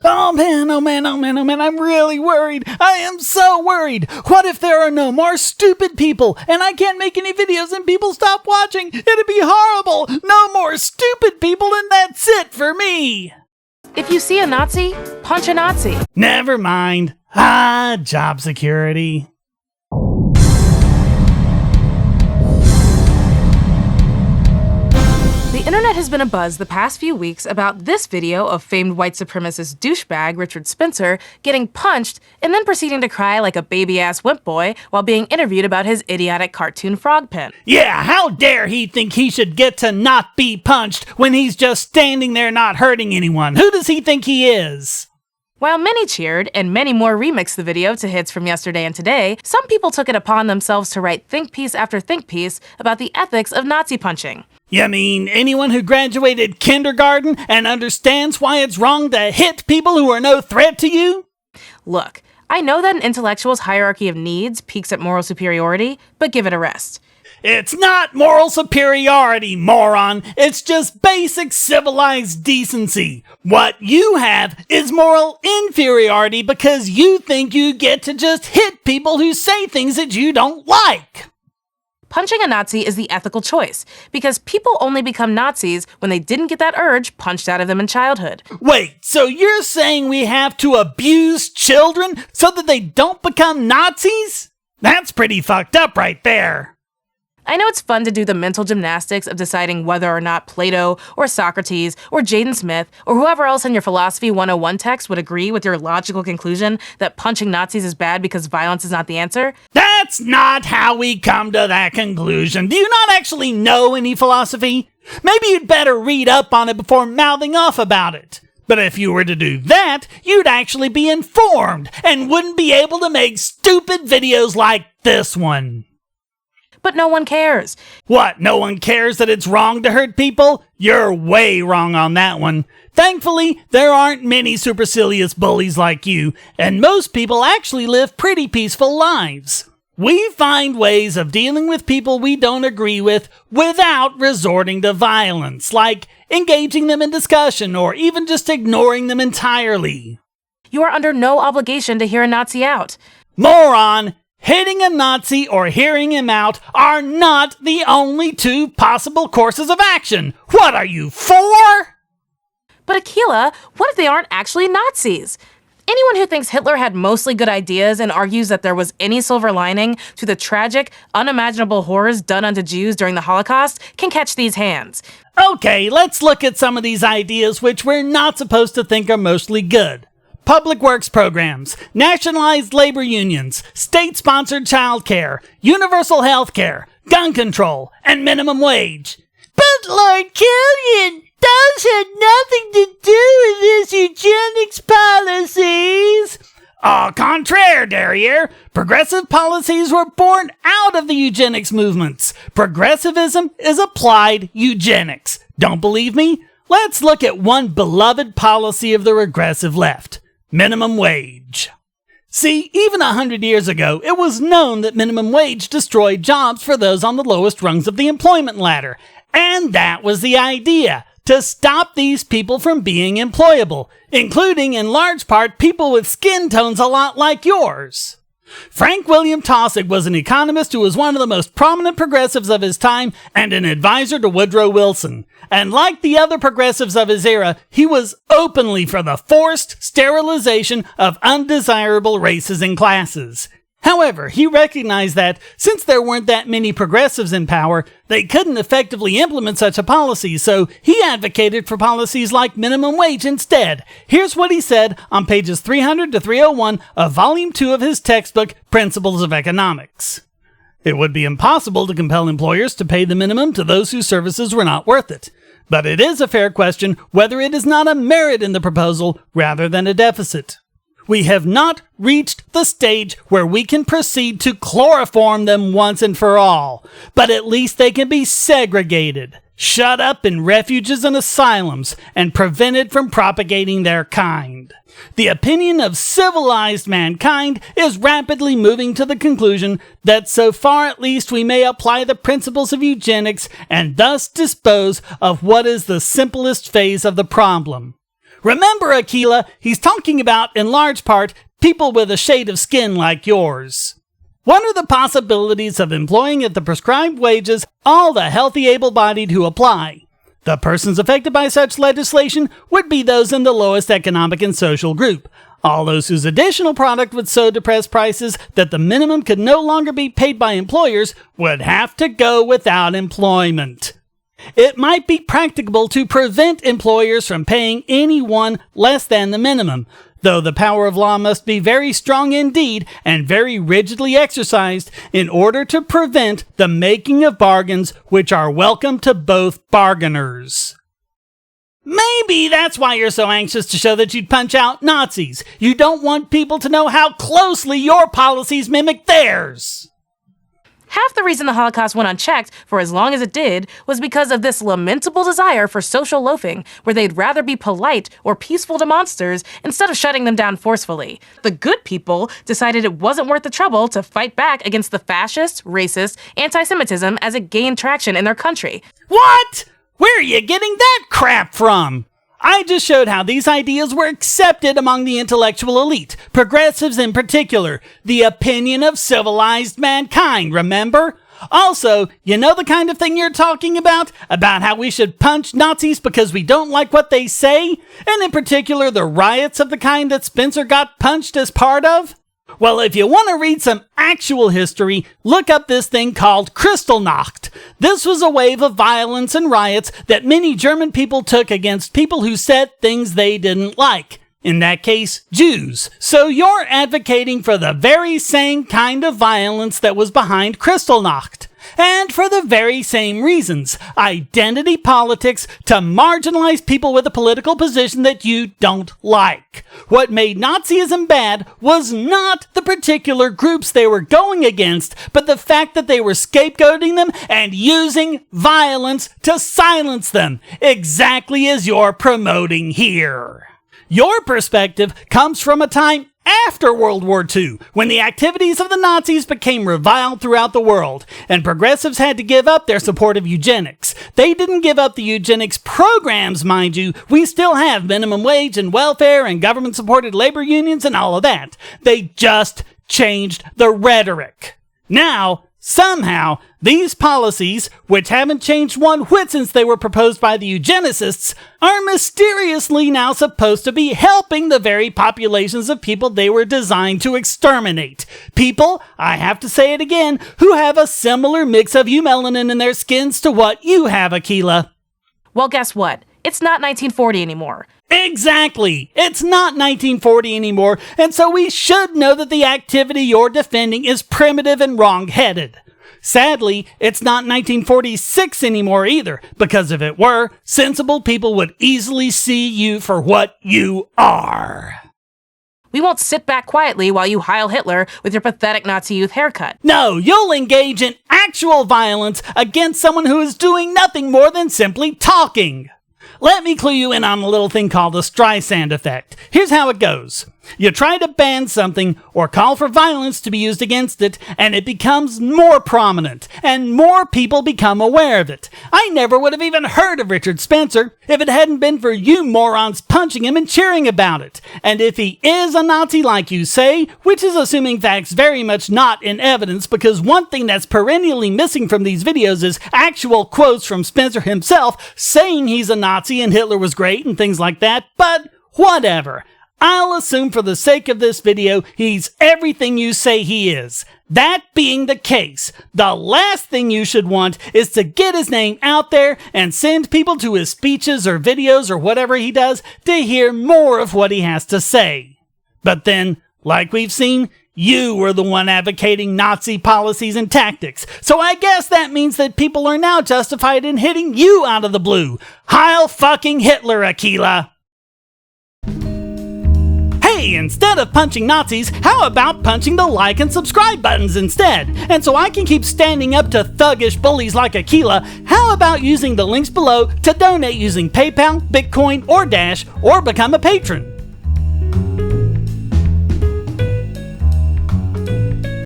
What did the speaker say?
Oh man, oh man, oh man, oh man, I'm really worried. I am so worried. What if there are no more stupid people and I can't make any videos and people stop watching? It'd be horrible. No more stupid people and that's it for me. If you see a Nazi, punch a Nazi. Never mind. Job security. The internet has been abuzz the past few weeks about this video of famed white supremacist douchebag Richard Spencer getting punched and then proceeding to cry like a baby-ass wimp boy while being interviewed about his idiotic cartoon frog pen. Yeah, how dare he think he should get to not be punched when he's just standing there not hurting anyone? Who does he think he is? While many cheered, and many more remixed the video to hits from yesterday and today, some people took it upon themselves to write think piece after think piece about the ethics of Nazi punching. You mean anyone who graduated kindergarten and understands why it's wrong to hit people who are no threat to you? Look, I know that an intellectual's hierarchy of needs peaks at moral superiority, but give it a rest. It's not moral superiority, moron. It's just basic civilized decency. What you have is moral inferiority because you think you get to just hit people who say things that you don't like. Punching a Nazi is the ethical choice, because people only become Nazis when they didn't get that urge punched out of them in childhood. Wait, so you're saying we have to abuse children so that they don't become Nazis? That's pretty fucked up right there. I know it's fun to do the mental gymnastics of deciding whether or not Plato or Socrates or Jaden Smith or whoever else in your Philosophy 101 text would agree with your logical conclusion that punching Nazis is bad because violence is not the answer. That's not how we come to that conclusion. Do you not actually know any philosophy? Maybe you'd better read up on it before mouthing off about it. But if you were to do that, you'd actually be informed and wouldn't be able to make stupid videos like this one. But no one cares. What, no one cares that it's wrong to hurt people? You're way wrong on that one. Thankfully, there aren't many supercilious bullies like you, and most people actually live pretty peaceful lives. We find ways of dealing with people we don't agree with without resorting to violence, like engaging them in discussion or even just ignoring them entirely. You are under no obligation to hear a Nazi out. Moron! Hitting a Nazi or hearing him out are not the only two possible courses of action. What are you, 4? But Akilah, what if they aren't actually Nazis? Anyone who thinks Hitler had mostly good ideas and argues that there was any silver lining to the tragic, unimaginable horrors done unto Jews during the Holocaust can catch these hands. Okay, let's look at some of these ideas which we're not supposed to think are mostly good. Public works programs, nationalized labor unions, state-sponsored childcare, universal health care, gun control, and minimum wage. But Lord Killian, those had nothing to do with his eugenics policies. Au contraire, derriere. Progressive policies were born out of the eugenics movements. Progressivism is applied eugenics. Don't believe me? Let's look at one beloved policy of the regressive left. Minimum wage. See, even 100 years ago, it was known that minimum wage destroyed jobs for those on the lowest rungs of the employment ladder. And that was the idea, to stop these people from being employable, including, in large part, people with skin tones a lot like yours. Frank William Taussig was an economist who was one of the most prominent progressives of his time and an advisor to Woodrow Wilson. And like the other progressives of his era, he was openly for the forced sterilization of undesirable races and classes. However, he recognized that, since there weren't that many progressives in power, they couldn't effectively implement such a policy, so he advocated for policies like minimum wage instead. Here's what he said on pages 300 to 301 of Volume 2 of his textbook, Principles of Economics. It would be impossible to compel employers to pay the minimum to those whose services were not worth it. But it is a fair question whether it is not a merit in the proposal rather than a deficit. We have not reached the stage where we can proceed to chloroform them once and for all, but at least they can be segregated, shut up in refuges and asylums, and prevented from propagating their kind. The opinion of civilized mankind is rapidly moving to the conclusion that so far at least we may apply the principles of eugenics and thus dispose of what is the simplest phase of the problem. Remember, Akilah, he's talking about, in large part, people with a shade of skin like yours. What are the possibilities of employing at the prescribed wages all the healthy able-bodied who apply? The persons affected by such legislation would be those in the lowest economic and social group. All those whose additional product would so depress prices that the minimum could no longer be paid by employers would have to go without employment. It might be practicable to prevent employers from paying anyone less than the minimum, though the power of law must be very strong indeed and very rigidly exercised in order to prevent the making of bargains which are welcome to both bargainers. Maybe that's why you're so anxious to show that you'd punch out Nazis. You don't want people to know how closely your policies mimic theirs. Half the reason the Holocaust went unchecked for as long as it did was because of this lamentable desire for social loafing, where they'd rather be polite or peaceful to monsters instead of shutting them down forcefully. The good people decided it wasn't worth the trouble to fight back against the fascist, racist, anti-Semitism as it gained traction in their country. What? Where are you getting that crap from? I just showed how these ideas were accepted among the intellectual elite, progressives in particular, the opinion of civilized mankind, remember? Also, you know the kind of thing you're talking about? About how we should punch Nazis because we don't like what they say? And in particular, the riots of the kind that Spencer got punched as part of? Well, if you want to read some actual history, look up this thing called Kristallnacht. This was a wave of violence and riots that many German people took against people who said things they didn't like. In that case, Jews. So you're advocating for the very same kind of violence that was behind Kristallnacht. And for the very same reasons, identity politics to marginalize people with a political position that you don't like. What made Nazism bad was not the particular groups they were going against, but the fact that they were scapegoating them and using violence to silence them, exactly as you're promoting here. Your perspective comes from a time after World War II, when the activities of the Nazis became reviled throughout the world, and progressives had to give up their support of eugenics. They didn't give up the eugenics programs, mind you. We still have minimum wage and welfare and government-supported labor unions and all of that. They just changed the rhetoric. Now, somehow, these policies, which haven't changed one whit since they were proposed by the eugenicists, are mysteriously now supposed to be helping the very populations of people they were designed to exterminate. People, I have to say it again, who have a similar mix of eumelanin in their skins to what you have, Akilah. Well, guess what? It's not 1940 anymore. Exactly! It's not 1940 anymore, and so we should know that the activity you're defending is primitive and wrong-headed. Sadly, it's not 1946 anymore either, because if it were, sensible people would easily see you for what you are. We won't sit back quietly while you Heil Hitler with your pathetic Nazi youth haircut. No, you'll engage in actual violence against someone who is doing nothing more than simply talking. Let me clue you in on a little thing called the Streisand effect. Here's how it goes. You try to ban something or call for violence to be used against it, and it becomes more prominent, and more people become aware of it. I never would have even heard of Richard Spencer if it hadn't been for you morons punching him and cheering about it. And if he is a Nazi like you say, which is assuming facts very much not in evidence, because one thing that's perennially missing from these videos is actual quotes from Spencer himself saying he's a Nazi and Hitler was great and things like that, but whatever. I'll assume for the sake of this video, he's everything you say he is. That being the case, the last thing you should want is to get his name out there and send people to his speeches or videos or whatever he does to hear more of what he has to say. But then, like we've seen, you were the one advocating Nazi policies and tactics. So I guess that means that people are now justified in hitting you out of the blue. Heil fucking Hitler, Akilah! Hey, instead of punching Nazis, how about punching the like and subscribe buttons instead? And so I can keep standing up to thuggish bullies like Akilah, how about using the links below to donate using PayPal, Bitcoin, or Dash, or become a patron?